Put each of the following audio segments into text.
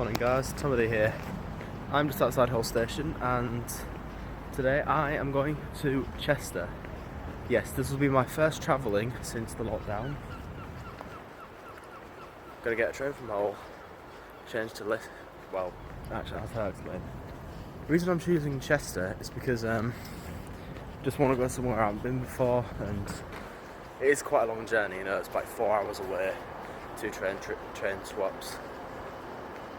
Morning guys, Tommy here. I'm just outside Hull Station and today I am going to Chester. Yes, this will be my first travelling since the lockdown. Gonna get a train from Hull, change to lift. Well, actually, I'll explain. The reason I'm choosing Chester is because just want to go somewhere I haven't been before, and it is quite a long journey. You know, it's like 4 hours away, 2 train swaps.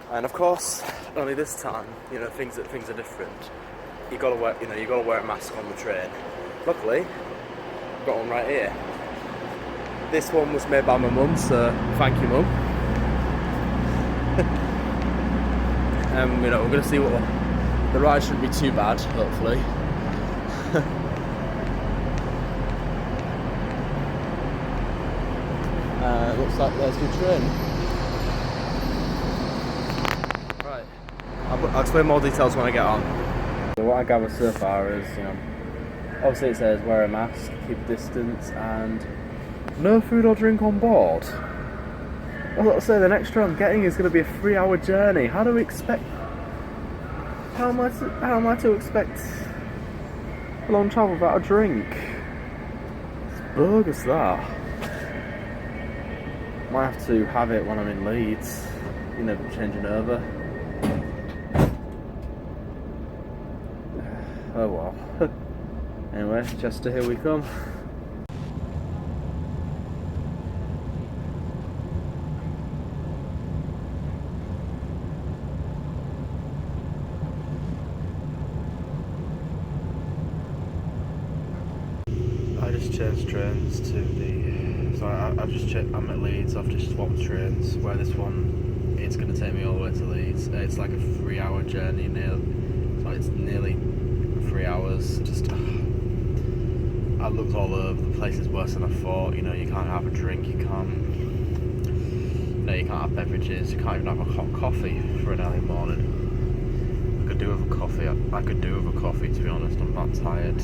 And of course, only this time, you know, things are different. You gotta wear a mask on the train. Luckily, I've got one right here. This one was made by my mum, so thank you, mum. You know, we're gonna see what the ride shouldn't be too bad, hopefully. Looks like there's your train. I'll explain more details when I get on. So what I gather so far is, you know, obviously it says wear a mask, keep distance, and no food or drink on board. Well, I'll say the next train I'm getting is going to be a 3-hour journey. How am I to expect a long travel without a drink? It's bogus, that. Might have to have it when I'm in Leeds, you know, changing over. Oh well. Anyway, Chester, here we come. I just changed trains to the... Sorry, I'm at Leeds. I've just swapped trains. Where this one, it's going to take me all the way to Leeds. It's like a 3-hour journey so it's nearly 3 hours. Just I looked all over the place. Is worse than I thought. You know, you can't have a drink, you can't have beverages, you can't even have a hot coffee for an early morning. I could do with a coffee. I could do with a coffee, to be honest. I'm not tired.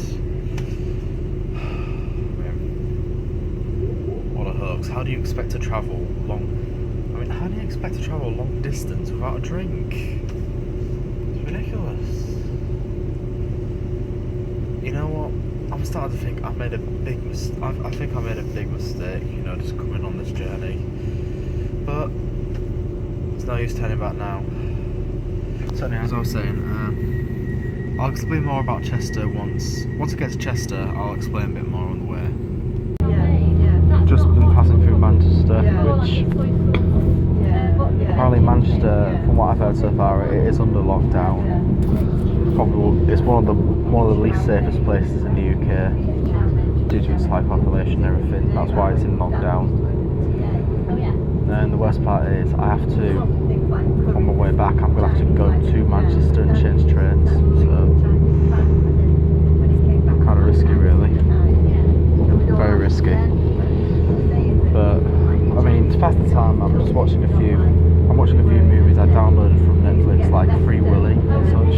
What a hoax. How do you expect to travel long distance without a drink? It's ridiculous. You know what? I'm starting to think I made a big mistake. I think I made a big mistake, you know, just coming on this journey. But it's no use telling back now. So anyway, as I was saying, I'll explain more about Chester once I get to Chester. I'll explain a bit more on the way. Just been passing through Manchester, which apparently Manchester, from what I've heard so far, it is under lockdown. It's one of the least safest places in the UK due to its high population and everything. That's why it's in lockdown. And the worst part is I have to, on my way back, I'm going to have to go to Manchester and change trains. So kind of risky, really. Very risky. But I mean, to pass the time, I'm watching a few movies I downloaded from Netflix, like Free Willy and such.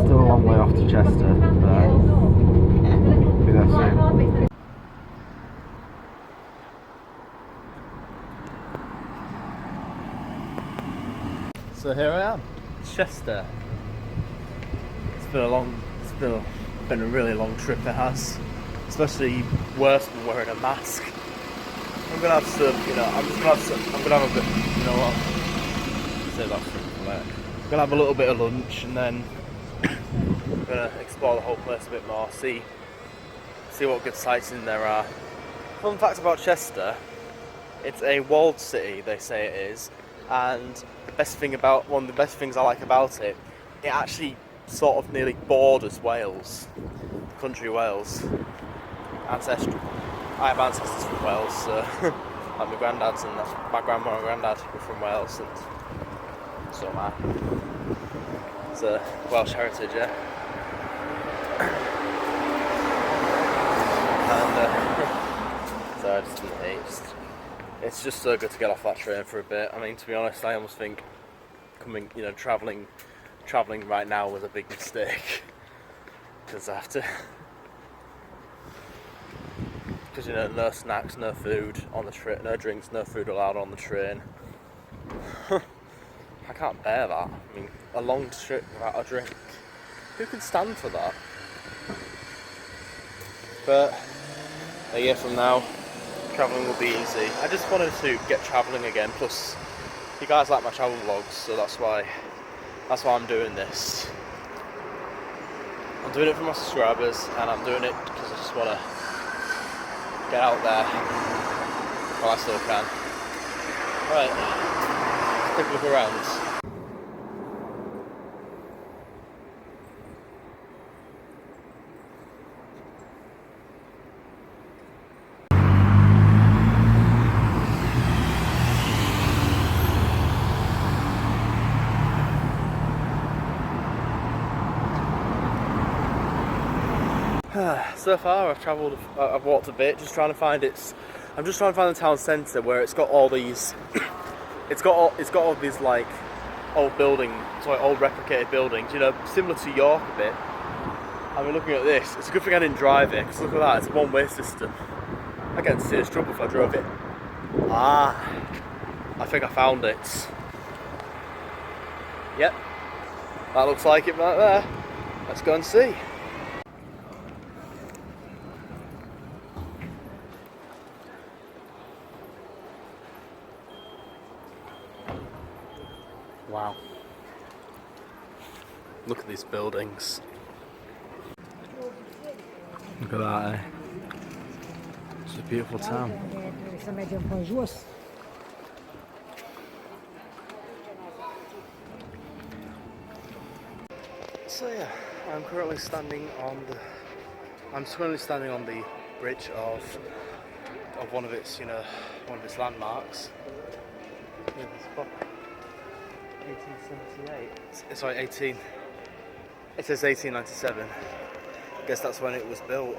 Still a long way off to Chester, but I'll be there soon. So here I am, Chester. It's been a really long trip, it has. Especially worse than wearing a mask. I'm gonna have some, you know, I'm gonna have a bit, you know what? Say that for later. I'm gonna have a little bit of lunch and then I'm gonna explore the whole place a bit more, see what good sightseeing there are. Fun fact about Chester, it's a walled city, they say it is, and one of the best things I like about it, it actually sort of nearly borders Wales, country Wales. Ancestral. I have ancestors from Wales, so like my granddads and my grandma and granddad were from Wales, and so am I. It's a Welsh heritage, yeah. And so I just didn't eat. It's just so good to get off that train for a bit. I mean, to be honest, I almost think travelling right now was a big mistake because I have to because you know, no snacks, no food on the train, no drinks, no food allowed on the train. I can't bear that. I mean, a long trip without a drink. Who can stand for that? But a year from now, travelling will be easy. I just wanted to get travelling again. Plus, you guys like my travel vlogs, so that's why I'm doing this. I'm doing it for my subscribers, and I'm doing it because I just want to get out there while I still can. Right, quick look around. So far I've walked a bit, just trying to find I'm just trying to find the town centre where it's got all these, it's got all these like old buildings, like old replicated buildings, you know, similar to York a bit. I mean, looking at this, it's a good thing I didn't drive it, because look at that, it's a one-way system. I get into serious trouble if I drove it. I think I found it. Yep, that looks like it right there. Let's go and see. Wow. Look at these buildings. Look at that, eh? It's a beautiful town. So yeah, I'm currently standing on the bridge of one of its, you know, one of its landmarks. Yeah, 1878. Sorry, it says 1897. I guess that's when it was built.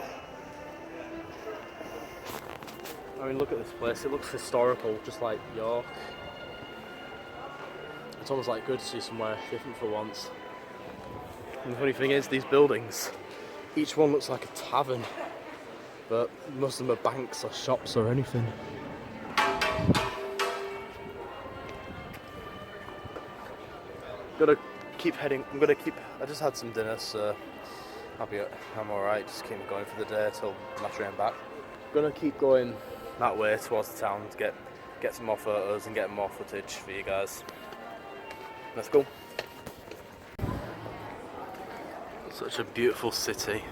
I mean, look at this place. It looks historical, just like York. It's almost like good to see somewhere different for once. And the funny thing is, these buildings, each one looks like a tavern, but most of them are banks or shops or anything. I just had some dinner, so I'm alright, just keep going for the day till my train back. Gonna keep going that way towards the town to get some more photos and get more footage for you guys. Let's go. Such a beautiful city.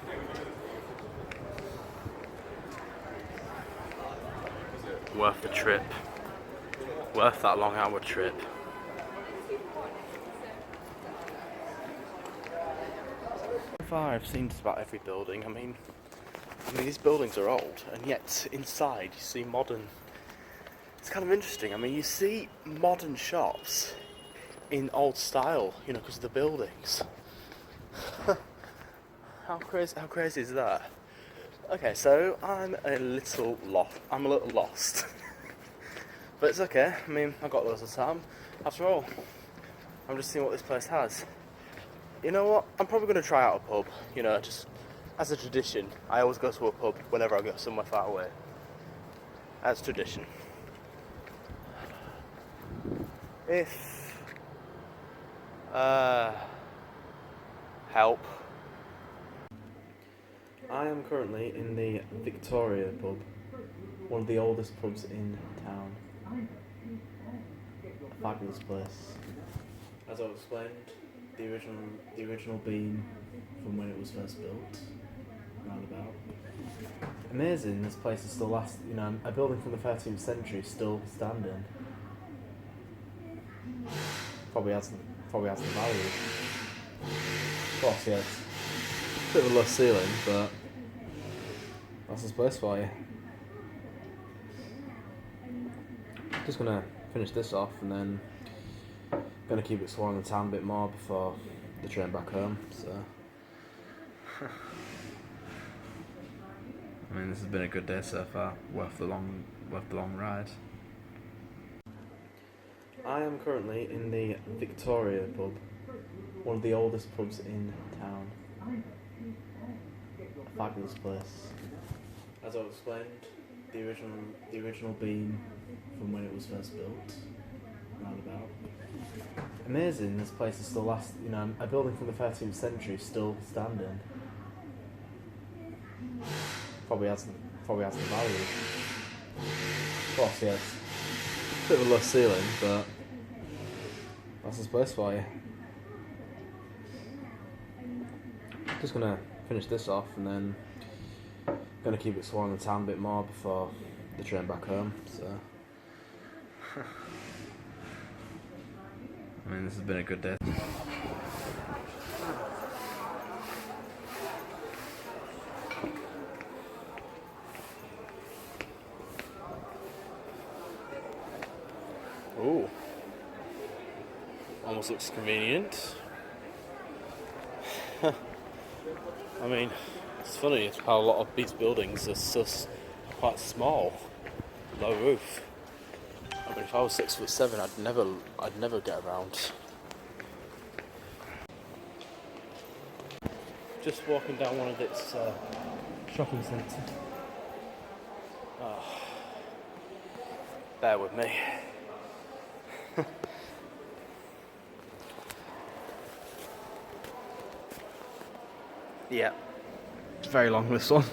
Worth the trip. Worth that long hour trip. So far I've seen just about every building. I mean these buildings are old, and yet inside you see modern. It's kind of interesting. I mean, you see modern shops in old style, you know, because of the buildings. How crazy is that? Okay, so I'm a little lost. But it's okay. I mean, I've got loads of time. After all, I'm just seeing what this place has. You know what? I'm probably going to try out a pub, you know, just as a tradition. I always go to a pub whenever I go somewhere far away. As tradition. If help. I am currently in the Victoria pub, one of the oldest pubs in town. A fabulous place. As I explained, the original being from when it was first built, roundabout. Amazing, this place is still you know, a building from the 13th century still standing. Probably has the value. Of course, yes. Bit of a low ceiling, but that's this place for you. Just gonna finish this off and then gonna keep exploring the town a bit more before the train back home. So, I mean, this has been a good day so far. Worth the long ride. I am currently in the Victoria pub, one of the oldest pubs in town. A fabulous place. As I explained, the original beam from when it was first built, roundabout. Amazing, this place is still a building from the 13th century still standing. Probably has the value. Of course, yes. Bit of a low ceiling, but that's this place for you. Just gonna finish this off and then gonna keep exploring the town a bit more before the train back home. So, I mean, this has been a good day. Ooh, almost looks convenient. I mean, it's funny how a lot of these buildings are just quite small, low roof. I mean, if I was 6'7", I'd never get around. Just walking down one of its shopping centres. Oh, bear with me. Yeah, it's very long, this one.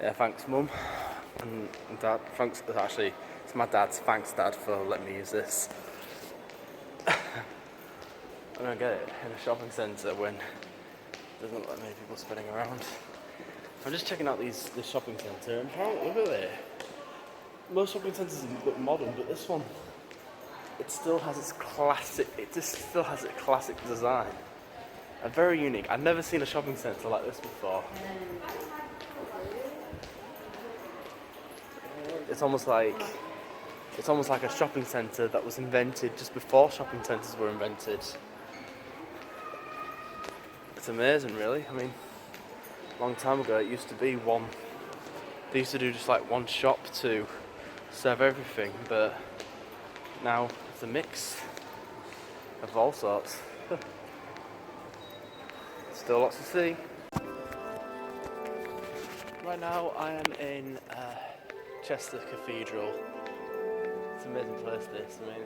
Yeah, thanks Mum and Dad. Thanks, actually, it's my dad's. Thanks Dad for letting me use this. I don't get it in a shopping centre when there doesn't let many people spinning around. I'm just checking out this shopping centre and apparently, look at it. Most shopping centres look modern, but this one, it still has its classic. It just still has its classic design. Very unique. I've never seen a shopping centre like this before. It's almost like a shopping centre that was invented just before shopping centres were invented. It's amazing, really. I mean, a long time ago it used to be one. They used to do just like one shop to serve everything, but now it's a mix of all sorts. Still lots to see. Right now I am in Chester Cathedral. It's an amazing place this. I mean,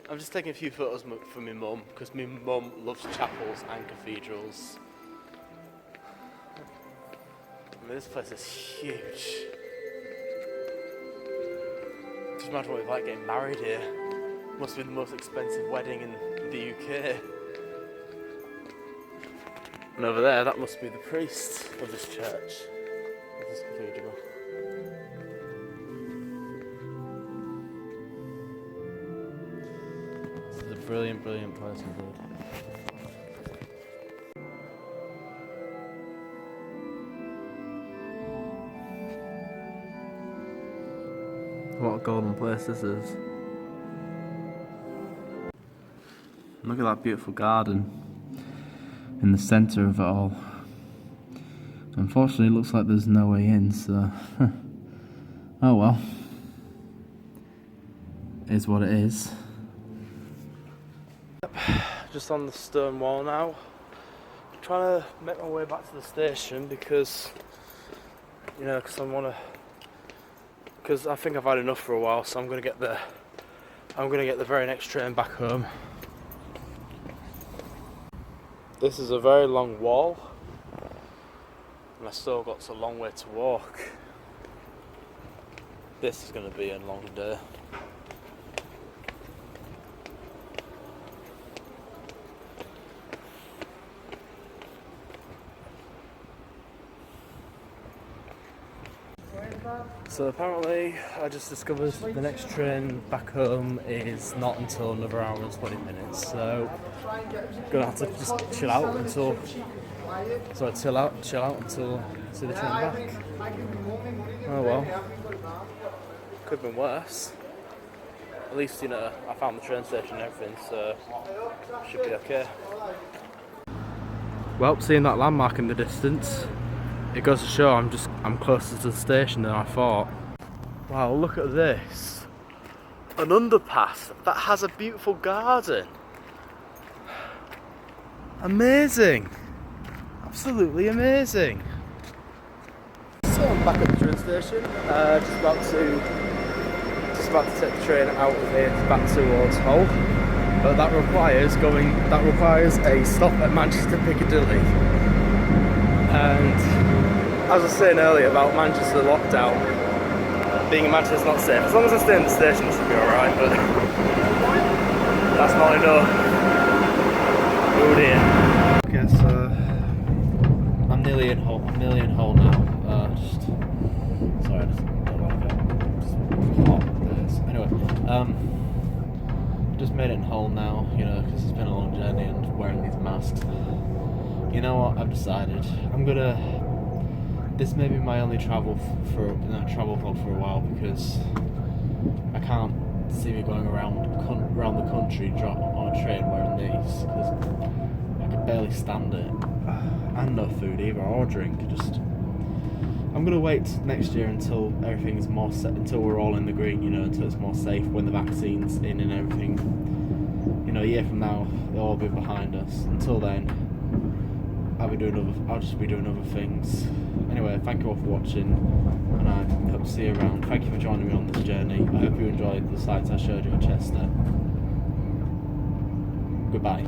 I'm just taking a few photos for my mum because my mum loves chapels and cathedrals. I mean, this place is huge. Just imagine what it's like getting married here. Must be the most expensive wedding in the UK. And over there, that must be the priest of this church, of this cathedral. This is a brilliant, brilliant place indeed. What a golden place this is. Look at that beautiful garden in the centre of it all. Unfortunately, it looks like there's no way in, so oh well. It is what it is. Yep. Just on the stone wall now. I'm trying to make my way back to the station because, because I think I've had enough for a while, so I'm gonna get the very next train back home. This is a very long wall, and I still got a long way to walk. This is going to be a long day. So apparently I just discovered the next train back home is not until another hour and 20 minutes, so I'm gonna have to just chill out until I see the train back. Oh well, could have been worse. At least I found the train station and everything, so should be okay. Well, seeing that landmark in the distance, it goes to show I'm closer to the station than I thought. Wow, look at this. An underpass that has a beautiful garden. Amazing. Absolutely amazing. So I'm back at the train station. Just about to take the train out of here back towards Hull. But that requires a stop at Manchester Piccadilly. And as I was saying earlier about Manchester lockdown, being in Manchester is not safe. As long as I stay in the station, it should be alright, but that's not enough. Oh dear. Okay, so I'm nearly in Hull. Now. Sorry, I just don't like it. It's hot. Anyway, just made it in Hull now, you know, because it's been a long journey and wearing these masks. You know what? I've decided this may be my only travel vlog for a while, because I can't see me going around the country on a train wearing these, because I could barely stand it, and no food either or drink. I'm gonna wait next year until everything is more set, until we're all in the green, you know, until it's more safe, when the vaccine's in and everything. You know, a year from now they'll all be behind us. Until then, I'll just be doing other things. Anyway, thank you all for watching, and I hope to see you around. Thank you for joining me on this journey. I hope you enjoyed the sights I showed you at Chester. Goodbye.